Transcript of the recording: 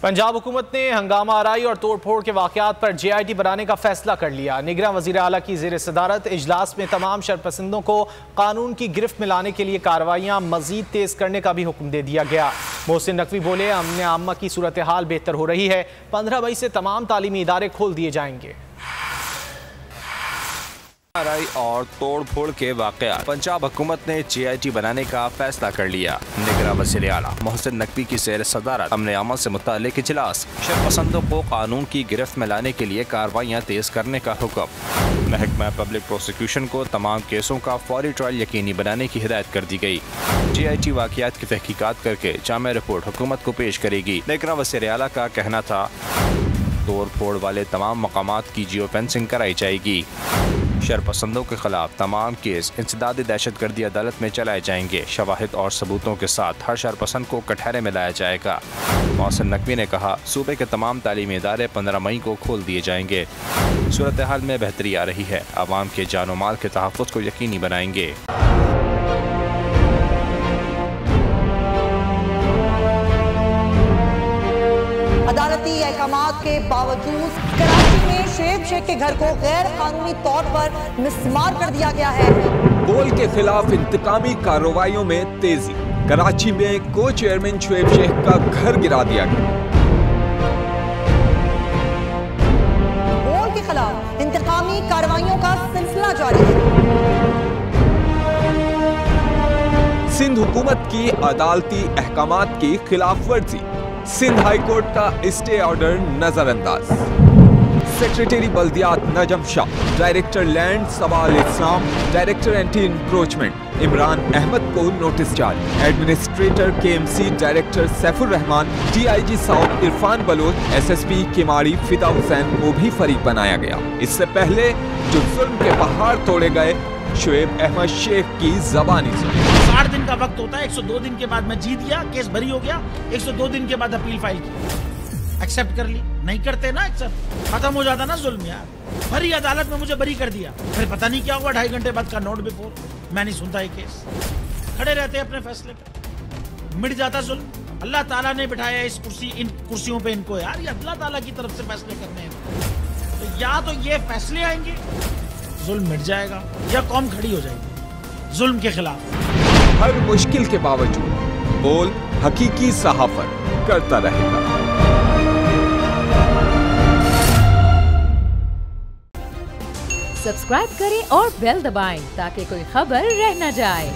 पंजाब हुकूमत ने हंगामा आराई और तोड़फोड़ के वाकयात पर JIT बनाने का फैसला कर लिया। निगरान वज़ीर आला की ज़ेर सदारत इजलास में तमाम शरपसंदों को कानून की गिरफ्त में लाने के लिए कार्रवाइयाँ मजीद तेज करने का भी हुक्म दे दिया गया। मोहसिन नकवी बोले, अमन आम्मा की सूरत हाल बेहतर हो रही है। 15 मई से तमाम तालीमी इदारे खोल दिए जाएंगे। आराई और तोड़ फोड़ के वाकयात, पंजाब हुकूमत ने JIT बनाने का फैसला कर लिया। निगरान वज़ीर आला मोहसिन नकवी की ज़ेर सदारत अमन आम्मा से मुताल्लिक इजलास, शरपसंदों को कानून की गिरफ्त में लाने के लिए कार्रवाइयाँ तेज करने का हुक्म। महकमा पब्लिक प्रोसिक्यूशन को तमाम केसों का फौरी ट्रायल यकीनी बनाने की हिदायत कर दी गई। JIT वाकयात की तहकीकात करके जामे रिपोर्ट हुकूमत को पेश करेगी। निगरान वज़ीर आला का कहना था, तोड़ फोड़ वाले तमाम मकामात की जियो फेंसिंग कराई जाएगी। शरपसंदों के खिलाफ तमाम केस इंसदादी दहशतगर्दी अदालत में चलाए जाएंगे। शवाहिद और सबूतों के साथ हर शरपसंद को कटहरे में लाया जाएगा। मोहसिन नकवी ने कहा, सूबे के तमाम तालीमी इदारे 15 मई को खोल दिए जाएंगे। सूरत हाल में बेहतरी आ रही है। आवाम के जान माल के तहफ़्फ़ुज़ को यकीनी बनाएंगे। अदालती अहकामात के बावजूद कराची में शुएब शेख के घर को गैर कानूनी तौर पर मिस्मार कर दिया गया है। बोल के खिलाफ इंतकामी कार्रवाइयों में तेजी, कराची में को चेयरमैन शुएब शेख का घर गिरा दिया गया। बोल के खिलाफ इंतकामी कार्रवाइयों का सिलसिला जारी है। सिंध हुकूमत की अदालती अहकामात की खिलाफ वर्जी, सिंध हाई कोर्ट का स्टे ऑर्डर नजरअंदाज। सेक्रेटरी बल्दियात Najam Shah, director land Sawal Islam, director anti encroachment Imran Ahmed को नोटिस जारी। Administrator KMC director Saifur Rahman, DIG south Irfan Baloch, SSP Keamari Fida Hussain को भी फरीक बनाया गया। इससे पहले जो जुल्म के पहाड़ तोड़े गए, शुएब अहमद शेख की जबानी सुनी। 60 दिन का वक्त होता है। 102 दिन के बाद मैं जीत गया, केस भरी हो गया। 102 दिन के बाद अपील फाइल की, एक्सेप्ट कर ली। नहीं करते ना एक्सेप्ट, खत्म हो जाता ना जुल्म यार। भरी अदालत में मुझे बरी कर दिया, फिर पता नहीं क्या हुआ। 2.5 घंटे बाद का नोट बिफोर, मैं नहीं सुनता ये केस। खड़े रहते अपने फैसले पे, मिट जाता जुल्म। अल्लाह ताला ने बिठाया इस कुर्सी, इन कुर्सियों पे इनको यार, ये अल्लाह ताला की तरफ से फैसले करने हैं। तो या तो ये फैसले आएंगे, जुल्म मिट जाएगा, या कौम खड़ी हो जाएगी जुल्म के खिलाफ। हर मुश्किल के बावजूद बोल हकीकी सहाफत करता रहेगा। सब्सक्राइब करें और बेल दबाएं ताकि कोई खबर रह न जाए।